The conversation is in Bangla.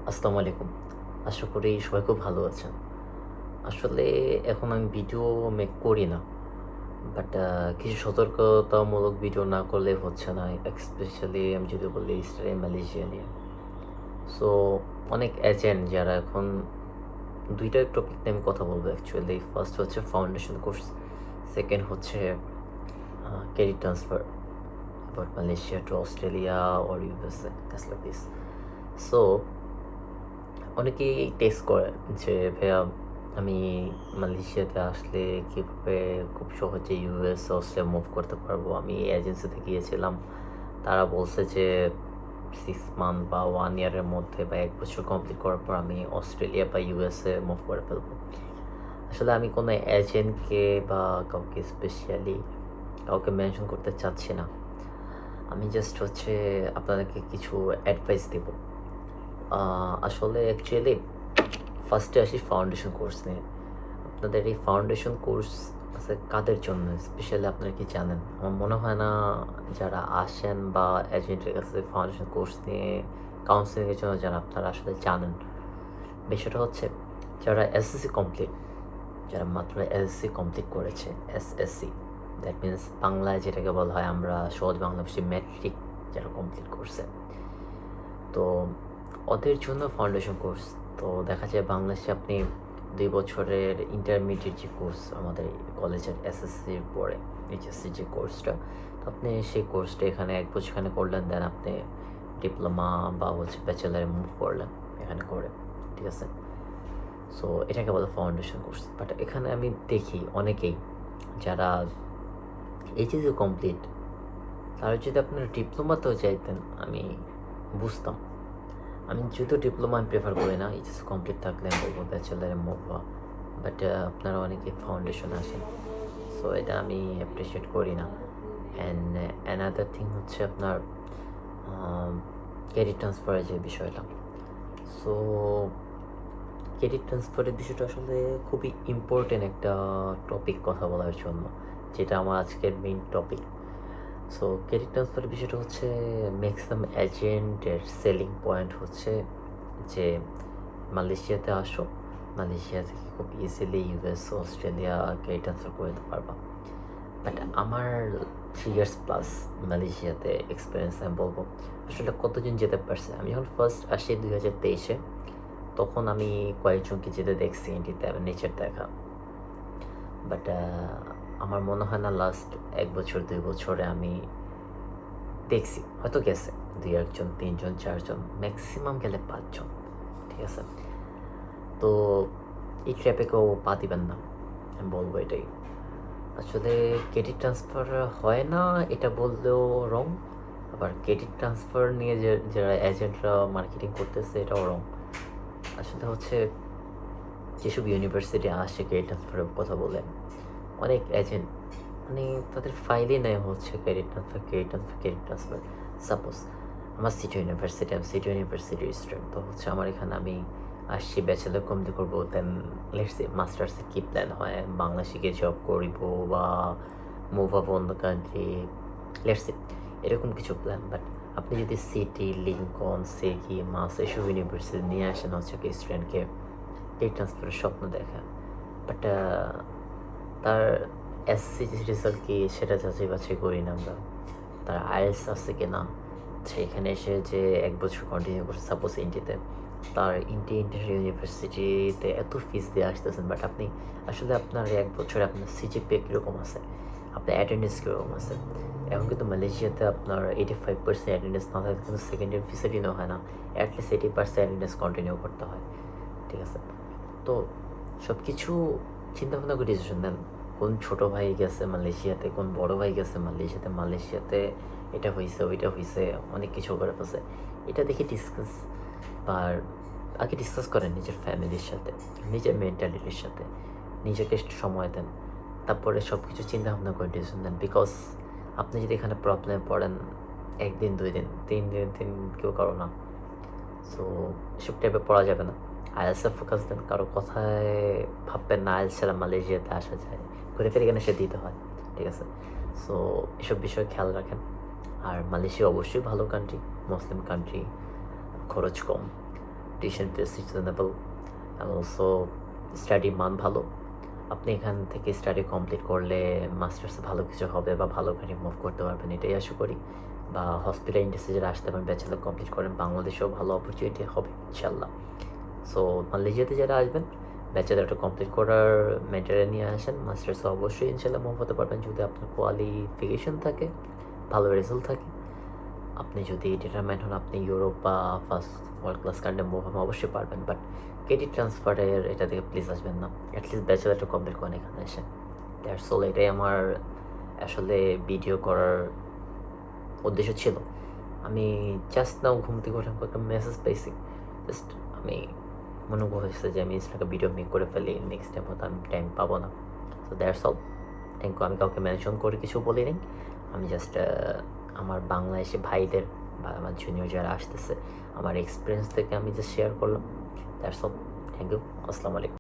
আসসালামু আলাইকুম। আশা করি সবাই খুব ভালো আছেন। আসলে এখন আমি ভিডিও মেক করি না। বাট কিছু সতর্কতামূলক ভিডিও না করলে হচ্ছে না। স্পেশালি আমি যদি বলি ইসরায়েল, মালয়েশিয়া নিয়ে। সো অনেক এজেন্ট যারা এখন ২ টা টপিক নিয়ে আমি কথা বলবো অ্যাকচুয়ালি। ফার্স্ট হচ্ছে ফাউন্ডেশন কোর্স, সেকেন্ড হচ্ছে credit transfer about Malaysia to Australia or USA, just like this. So অনেকেই টেস্ট করে যে ভাইয়া আমি মালয়েশিয়াতে আসলে কীভাবে খুব সহজে ইউএস অস্ট্রেলিয়া মুভ করতে পারবো। আমি এজেন্সিতে গিয়েছিলাম, তারা বলছে যে 6 মান্থ বা 1 ইয়ারের মধ্যে বা 1 বছর কমপ্লিট করার পর আমি অস্ট্রেলিয়া বা ইউএসএ মুভ করে ফেলবো। আসলে আমি কোনো এজেন্টকে বা কাউকে স্পেশালি কাউকে মেনশন করতে চাচ্ছি না। আমি জাস্ট হচ্ছে আপনাদেরকে কিছু অ্যাডভাইস দেবো। আসলে অ্যাকচুয়ালি ফার্স্টে আসি ফাউন্ডেশন কোর্স নিয়ে। আপনাদের এই ফাউন্ডেশন কোর্স আছে কাদের জন্য? স্পেশালি আপনারা কি জানেন? আমার মনে হয় না যারা আসেন বা এজেন্টের কাছে ফাউন্ডেশন কোর্স নিয়ে কাউন্সেলিংয়ের জন্য যারা আপনারা আসলে জানেন। বিষয়টা হচ্ছে যারা এসএসসি কমপ্লিট, যারা মাত্র এসএসসি কমপ্লিট করেছে, এসএসসি দ্যাট মিনস বাংলায় যেটাকে বলা হয় আমরা সহজ বাংলা ভাষায় ম্যাট্রিক যারা কমপ্লিট করছে। তো ওদের জন্য ফাউন্ডেশন কোর্স। তো দেখা যায় বাংলাদেশে আপনি ২ বছরের ইন্টারমিডিয়েট যে কোর্স আমাদের কলেজের এসএসসির পরে এইচএসসি যে কোর্সটা, তো আপনি সেই কোর্সটা এখানে ১ বছর এখানে করলেন, দেন আপনি ডিপ্লোমা বা হচ্ছে ব্যাচেলারে মুভ করলেন এখানে করে, ঠিক আছে? সো এটাকে বলে ফাউন্ডেশন কোর্স। বাট এখানে আমি দেখি অনেকেই যারা এইচএসসি কমপ্লিট, তারা যদি আপনারা ডিপ্লোমাতেও যাইতেন আমি বুঝতাম। আমি যেহেতু ডিপ্লোমা আমি প্রেফার করি না, এইচএসসি কমপ্লিট থাকলে আমি বলবো ব্যাচেলারে মুভ হওয়া। বাট আপনারা অনেকেই ফাউন্ডেশন আসেন, সো এটা আমি অ্যাপ্রিসিয়েট করি না। অ্যান্ড অ্যানাদার থিং হচ্ছে আপনার ক্রেডিট ট্রান্সফারের যে বিষয়টা। সো ক্রেডিট ট্রান্সফারের বিষয়টা আসলে খুবই ইম্পর্টেন্ট একটা টপিক কথা বলার জন্য, যেটা আমার আজকের মেইন টপিক। সো ক্রেডিট ট্রান্সফারের বিষয়টা হচ্ছে ম্যাক্সিমাম এজেন্টের সেলিং পয়েন্ট হচ্ছে যে মালয়েশিয়াতে আসো, মালয়েশিয়া থেকে খুব easily US Australia credit transfer করে দিতে পারবা। বাট আমার 3 ইয়ার্স প্লাস মালয়েশিয়াতে এক্সপিরিয়েন্স আমি বলবো আসলে কতজন যেতে পারছে। আমি যখন ফার্স্ট আসি 2023-এ, তখন আমি কয়েকজনকে যেতে দেখছি ইন্ডিতে, আমার নেচার দেখা। বাট আমার মনে হয় না লাস্ট 1 বছর 2 বছরে আমি দেখছি, হয়তো গেছে 2-1 জন, 3 জন, 4 জন, ম্যাক্সিমাম গেলে 5 জন, ঠিক আছে? তো এই ট্র্যাপে কেউ পা দিবেন না, আমি বলবো এটাই। আসলে ক্রেডিট ট্রান্সফার হয় না এটা বললেও রং, আবার ক্রেডিট ট্রান্সফার নিয়ে যারা এজেন্টরা মার্কেটিং করতেছে এটাও রং। আসলে হচ্ছে যেসব ইউনিভার্সিটি আসে ক্রেডিট ট্রান্সফারের কথা বলে, অনেক এজেন্ট মানে তাদের ফাইলে নেয় হচ্ছে credit transfer, credit transfer, credit transfer. Suppose আমার সিটি ইউনিভার্সিটি, আমি সিটি ইউনিভার্সিটির স্টুডেন্ট, তো হচ্ছে আমার এখানে আমি আসছি ব্যাচেলার কমপ্লিট করবো, then let's say মাস্টার্সে key plan হয়, বাংলাদেশে গিয়ে জব করিব বা মুভ আপ অন্য কান্ট্রি, লেটস সে এরকম কিছু প্ল্যান। বাট আপনি যদি সিটি, লিঙ্কন, সেগি, মাস এসব ইউনিভার্সিটি নিয়ে আসেন হচ্ছে কি স্টুডেন্টকে ক্রেডিট ট্রান্সফারের স্বপ্ন দেখা, বাট তার এসএসসি রেজাল্ট কি সেটা যাচাই বাছাই করি না আমরা। তার আইএলটিএস আছে কি না, সেখানে এসে যে 1 বছর কন্টিনিউ করছে সাপোজ ইন্ডিতে, তার ইন্টারন্যাশনাল ইউনিভার্সিটিতে এত ফিস দিয়ে আসতেছেন, বাট আপনি আসলে আপনার 1 বছরে আপনার সিজিপিএ কীরকম আছে, আপনার অ্যাটেন্ডেন্স কীরকম আছে। এখন কিন্তু মালয়েশিয়াতে আপনার 85% অ্যাটেন্ডেন্স না থাকলে কিন্তু সেকেন্ড ইয়ার ফিসেরই নেওয়া হয় না, অ্যাটলিস্ট 80% অ্যাটেন্ডেন্স কন্টিনিউ করতে হয়, ঠিক আছে? তো সব কিছু চিন্তাভাবনা করে ডিসিশন নেন। কোন ছোটো ভাই গেছে মালয়েশিয়াতে, কোন বড় ভাই গেছে মালয়েশিয়াতে, মালয়েশিয়াতে এটা হইছে ওইটা হইছে, অনেক কিছু করে ফেলছে। এটা দেখে ডিসকাস আর আগে ডিসকাস করেন নিজের ফ্যামিলির সাথে, নিজের মেন্টালিটির সাথে, নিজেকে একটু সময় দেন, তারপরে সব কিছু চিন্তাভাবনা করে ডিসিশন নেন। বিকজ আপনি যদি এখানে প্রবলেমে পড়েন 1 দিন 2 দিন 3 দিন কেউ কারো না, সো এসব টাইপে পড়া যাবে না। আইএলটিএসে ফোকাস দেন, কারো কথায় ভাববেন না আইএলটিএস ছাড়া মালয়েশিয়াতে আসা যায়, ঘুরে ফিরে এখানে সে দিতে হয়, ঠিক আছে? সো এসব বিষয়ে খেয়াল রাখেন। আর মালয়েশিয়া অবশ্যই ভালো কান্ট্রি, মুসলিম কান্ট্রি, খরচ কম। Tuition fees reasonable and also study মান ভালো। আপনি এখান থেকে স্টাডি কমপ্লিট করলে মাস্টার্সে ভালো কিছু হবে বা ভালো করে মুভ করতে পারবেন, এটাই আশা করি। বা হসপিটাল ইন্ডাস্ট্রি যারা আসতে পারেন, ব্যাচেলর কমপ্লিট করেন, বাংলাদেশেও ভালো অপরচুনিটি হবে ইনশাল্লাহ। সো মালয়েশিয়াতে যারা আসবেন, ব্যাচেলরটা কমপ্লিট করার মেটেরিয়াল নিয়ে আসেন, মাস্টার্সে অবশ্যই ইনশাল্লাহ মুভ হতে পারবেন যদি আপনার কোয়ালিফিকেশন থাকে, ভালো রেজাল্ট থাকে। আপনি যদি ডিটারমাইন্ড হন আপনি ইউরোপ বা first world class country move হন, অবশ্যই পারবেন। বাট ক্রেডিট ট্রান্সফারের এটা থেকে প্লিজ আসবেন না, অ্যাটলিস্ট ব্যাচেলারটা কমপ্লিট করেন এখানে এসে। That's all. এটাই আমার আসলে ভিডিও করার উদ্দেশ্য ছিল। আমি জাস্ট নাও ঘুম থেকে ওঠার পর একটা মেসেজ পেয়েছি, জাস্ট আমি মনে হয়েছে যে আমি ইনস্টাগ্রামে ভিডিও মেক করে ফেলি, নেক্সট টাইম হয়তো আমি টাইম পাবো না। So that's all. Thank you. আমি কাউকে মেনশন করে কিছু বলি নাই, আমি জাস্ট আমার বাংলাদেশি ভাইদের বা আমার জুনিয়র যারা আসতেছে আমার এক্সপিরিয়েন্স থেকে আমি জাস্ট শেয়ার করলাম। That's all. Thank you. আসসালামু আলাইকুম।